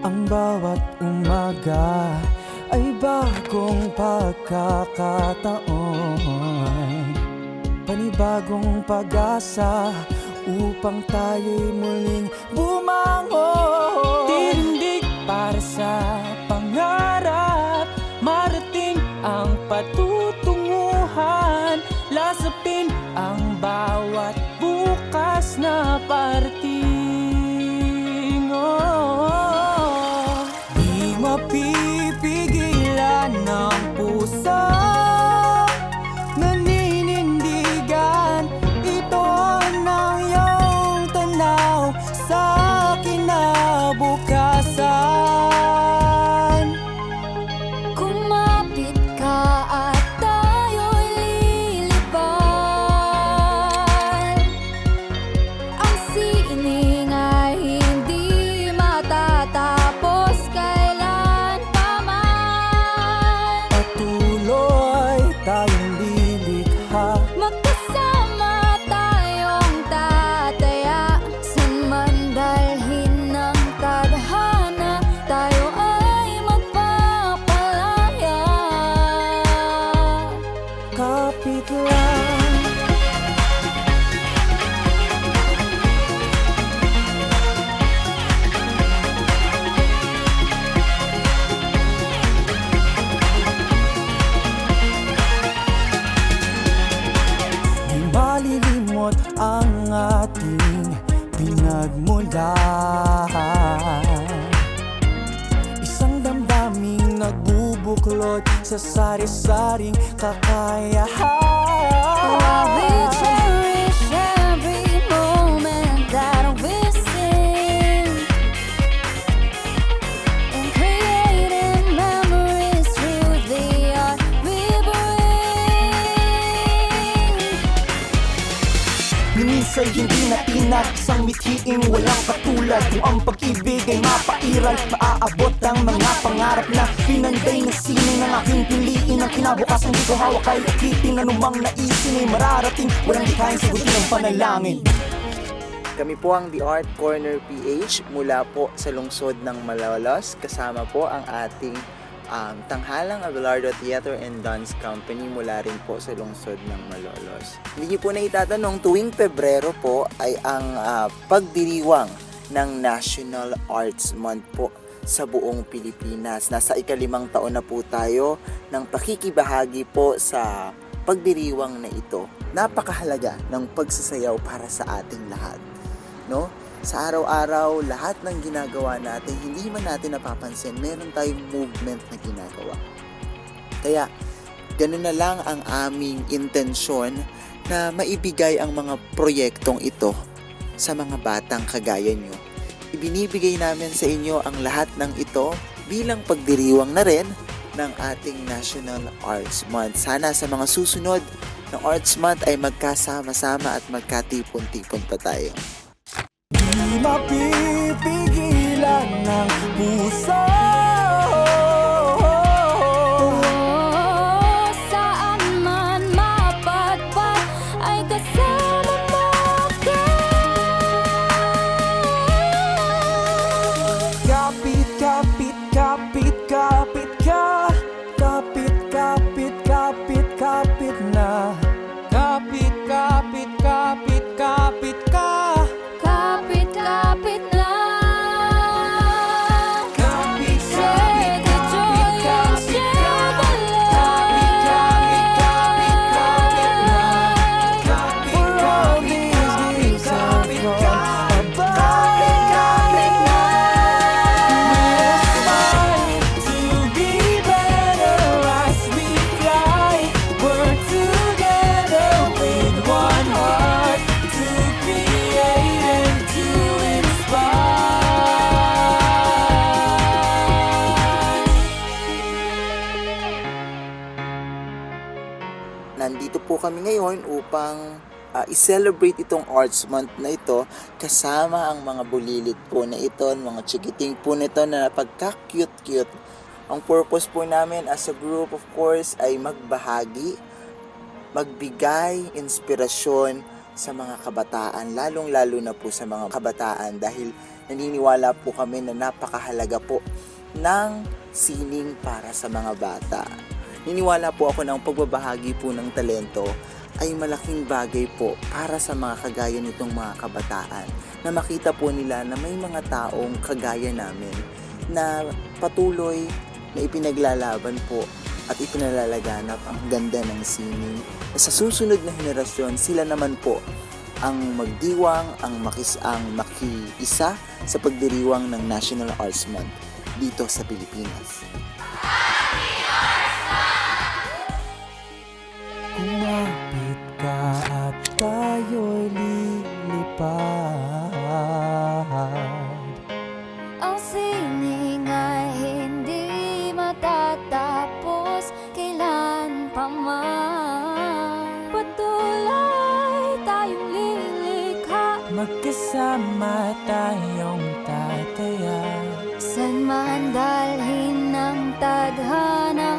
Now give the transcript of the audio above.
Ang bawat umaga ay bagong pagkakataon, panibagong pag-asa upang tayo'y muling bumangon. Tindig para sa pangarap, marating ang patutunguhan, lasapin ang bawat bukas na parating. Di mapipigilan ng puso naninindigan, ito ang iyong tanaw sa kinabukasan. Kumapit ka at tayo'y lilipad. Ang sining ay hindi matatapos kailan pa man. Patuloy tayong lilikha, Magkasama tayong tataya, saan man dalhin ng tadhana, tayo ay magpapalaya. kapit lang. Di malilimot ang ating pinagmulan, isang damdaming nagbubuklod sa sari-saring kakayahan. We cherish every moment that we're in, and creating memories through the art we bring. Minsan hindi natinag, isang mithiing walang katulad. Kung ang pag-ibig ay mapairal, maaabot ang mga pangarap na pinanday na sining ng aking piliin. Ang kinabukasan di ko hawak ay lakitin, anumang naisin ay mararating, walang di kayang sagutin ang panalangin. Kami po ang The Art Corner PH mula po sa lungsod ng Malolos. Kasama po ang ating Tanghalang Abelardo Theater and Dance Company mula rin po sa lungsod ng Malolos. Hindi niyo po na itatanong, tuwing Pebrero po ay ang pagdiriwang ng National Arts Month po sa buong Pilipinas. Nasa ika-5 taon na po tayo ng pakikibahagi po sa pagdiriwang na ito. Napakahalaga ng pagsasayaw para sa ating lahat, no? Sa araw-araw, lahat ng ginagawa natin, hindi man natin napapansin, meron tayong movement na ginagawa. Kaya, ganun na lang ang aming intensyon na maibigay ang mga proyektong ito sa mga batang kagaya nyo. Ibinibigay namin sa inyo ang lahat ng ito bilang pagdiriwang na rin ng ating National Arts Month. Sana sa mga susunod na Arts Month ay magkasama-sama at magkatipon-tipon pa tayo. Di mapipigilan ng puso. Saan man mapadpad ay kasama mo ka. Kapit, kapit, kapit, kapit ka. Kapit, kapit, kapit, kapit na. Kapit, kapit, kapit, kapit ka. Kapit-kapit na. Kapit, Share the joy and share the kapit, kapit, kapit, kapit na. For all these gifts are from above. To be better as we fly. We're together with one heart to create and to inspire. Nandito po kami ngayon upang i-celebrate itong Arts Month na ito kasama ang mga bulilit po na ito, mga chikiting po nito na pagka-cute-cute. Ang purpose po namin as a group, of course, ay magbahagi, magbigay inspirasyon sa mga kabataan, lalong-lalo na po sa mga kabataan dahil naniniwala po kami na napakahalaga po ng sining para sa mga bata. Niniwala po ako na ang pagbabahagi po ng talento ay malaking bagay po para sa mga kagaya nitong mga kabataan, na makita po nila na may mga taong kagaya namin na patuloy na ipinaglalaban po at ipinalalaganap ang ganda ng sining. Sa susunod na henerasyon, sila naman po ang magdiwang, ang makiisa sa pagdiriwang ng National Arts Month dito sa Pilipinas. Kumapit ka at tayo'y lilipad. Ang sining ay hindi matatapos kailan pa man. Patuloy tayong lilikha, Magkasama tayong tataya. saan man dalhin ng tadhana.